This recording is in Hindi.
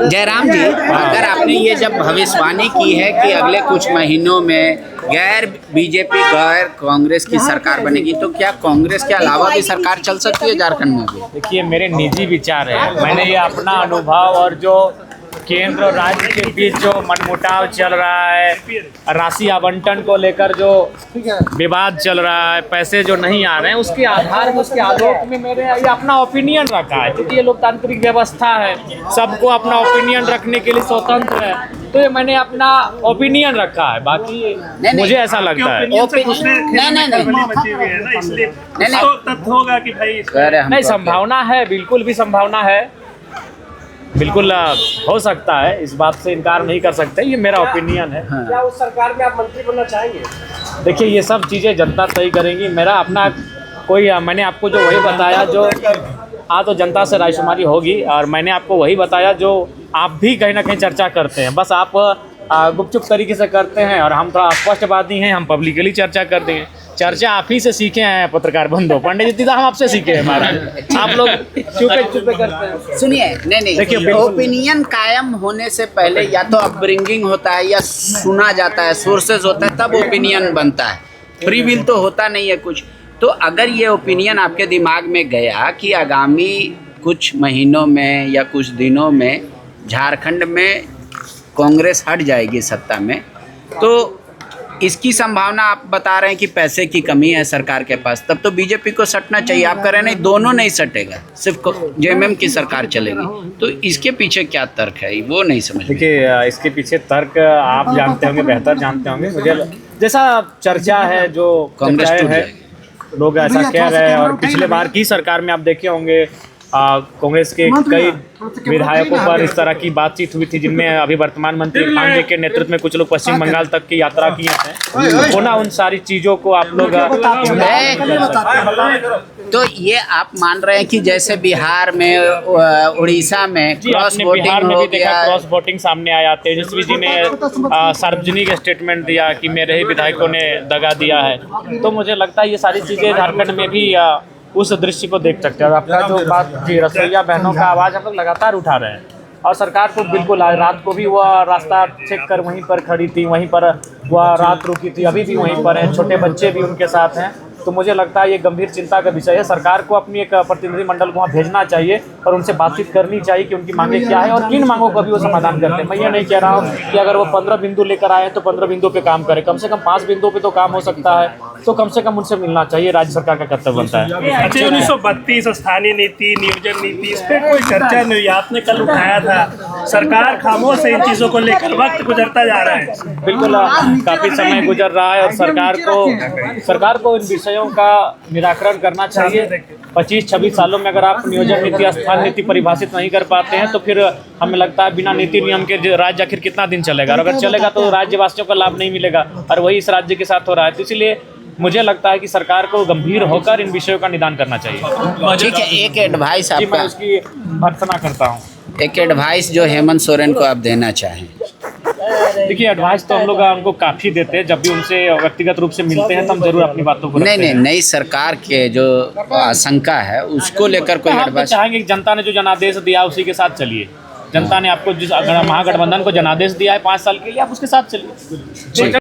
जयराम जी, अगर आपने ये जब भविष्यवाणी की है कि अगले कुछ महीनों में गैर बीजेपी गैर कांग्रेस की सरकार बनेगी, तो क्या कांग्रेस के अलावा भी सरकार चल सकती है झारखंड में भी? देखिए, मेरे निजी विचार है, मैंने ये अपना अनुभव और जो केंद्र और राज्य के बीच जो मनमुटाव चल रहा है, राशि आवंटन को लेकर जो विवाद चल रहा है, पैसे जो नहीं आ रहे हैं, उसके आधार में, उसके आलोक में मैंने ये अपना ओपिनियन रखा है। क्योंकि ये लोकतांत्रिक व्यवस्था है, सबको अपना ओपिनियन रखने के लिए स्वतंत्र है, तो ये मैंने अपना ओपिनियन रखा है। बाकी मुझे ऐसा लगता है नहीं, संभावना है, बिल्कुल भी संभावना है, बिल्कुल हो सकता है, इस बात से इनकार नहीं कर सकते। ये मेरा ओपिनियन है। हाँ। क्या उस सरकार में आप मंत्री बनना चाहेंगे? देखिए, ये सब चीज़ें जनता तय करेंगी। मेरा अपना कोई, मैंने आपको जो वही बताया, जो तो जनता से रायशुमारी होगी, और मैंने आपको वही बताया जो आप भी कहीं ना कहीं चर्चा करते हैं। बस आप गुपचुप तरीके से करते हैं, और हम थोड़ा स्पष्टवादी हैं, हम पब्लिकली चर्चा करते हैं। चर्चा आप ही से सीखे हैं पत्रकार बंधु, पंडित जी, हम आपसे सीखे हैं महाराज। आप लोग चुपे करते हैं। सुनिए, नहीं, देखिए, ओपिनियन कायम होने से पहले या तो अपब्रिंगिंग होता है, या सुना जाता है, सोर्सेज होता है, तब ओपिनियन बनता है। फ्री विल तो होता नहीं है कुछ। तो अगर ये ओपिनियन आपके दिमाग में गया कि आगामी कुछ महीनों में या कुछ दिनों में झारखंड में कांग्रेस हट जाएगी सत्ता में, तो इसकी संभावना आप बता रहे हैं कि पैसे की कमी है सरकार के पास, तब तो बीजेपी को सटना चाहिए। आप कह रहे हैं नहीं, दोनों नहीं सटेगा, सिर्फ जेएमएम की सरकार चलेगी। तो इसके पीछे क्या तर्क है, वो नहीं समझ। देखिए, इसके पीछे तर्क आप जानते होंगे, बेहतर जानते होंगे। मुझे जैसा चर्चा है, जो कांग्रेस है, लोग ऐसा कह रहे हैं, और पिछले बार की सरकार में आप देखे होंगे कांग्रेस के कई विधायकों पर इस तरह की बातचीत हुई थी, जिनमें अभी वर्तमान मंत्री पांडे के नेतृत्व में कुछ लोग पश्चिम बंगाल तक की यात्रा किए थे। तो ना उन सारी चीज़ों को आप लोग तो ये आप मान रहे हैं कि जैसे बिहार में, उड़ीसा में क्रॉस वोटिंग हो गया, क्रॉस वोटिंग सामने आया, तेजस्वी जी ने सार्वजनिक स्टेटमेंट दिया कि मेरे ही विधायकों ने दगा दिया है। तो मुझे लगता है ये सारी चीज़ें झारखंड में भी उस दृश्य को देख सकते हैं। और आपका जो बात जी, रसोईया बहनों का आवाज़ हम लोग लगातार उठा रहे हैं, और सरकार को बिल्कुल, आज रात को भी वह रास्ता चेक कर वहीं पर खड़ी थी, वहीं पर वह रात रुकी थी, अभी भी वहीं पर हैं, छोटे बच्चे भी उनके साथ हैं। तो मुझे लगता है ये गंभीर चिंता का विषय है। सरकार को अपनी एक प्रतिनिधिमंडल को वहाँ भेजना चाहिए और उनसे बातचीत करनी चाहिए कि उनकी मांगे क्या है और किन मांगों का भी वो समाधान करते हैं। मैं ये नहीं कह रहा हूँ कि अगर वो 15 बिंदु लेकर आए तो 15 बिंदु पे काम करें, कम से कम 5 बिंदुओं पे तो काम हो सकता है, तो कम से कम उनसे मिलना चाहिए। राज्य सरकार का कर्तव्य बनता है। अच्छा, 1932 स्थानीय नीति, नियोजन नीति, इस पर कोई चर्चा नहीं हुई, आपने कल उठाया था। सरकार खामोश है इन चीज़ों को लेकर, वक्त गुजरता जा रहा है। बिल्कुल, काफ़ी समय गुजर रहा है, और सरकार को इन विषयों का निराकरण करना चाहिए। 25-26 सालों में अगर आप नियोजन नीति, स्थान नीति परिभाषित नहीं कर पाते हैं, तो फिर हमें लगता है बिना नीति नियम के राज्य आखिर कितना दिन चलेगा, और अगर चलेगा तो राज्यवासियों को लाभ नहीं मिलेगा, और वही इस राज्य के साथ हो रहा है। तो इसलिए मुझे लगता है कि सरकार को गंभीर होकर इन विषयों का निदान करना चाहिए। ठीक है, एक एडवाइस आपका, मैं उसकी भर्त्सना करता हूँ। एक एडवाइस जो हेमंत सोरेन को आप देना चाहें। देखिए, एडवाइस तो हम लोग उनको काफ़ी देते हैं, जब भी उनसे व्यक्तिगत रूप से मिलते हैं तो हम जरूर अपनी बातों को नहीं, नई सरकार के जो आशंका है उसको लेकर कोई एडवाइस चाहेंगे कि जनता ने जो जनादेश दिया उसी के साथ चलिए। जनता ने आपको जिस महागठबंधन को जनादेश दिया है 5 साल के लिए, आप उसके साथ चलिए।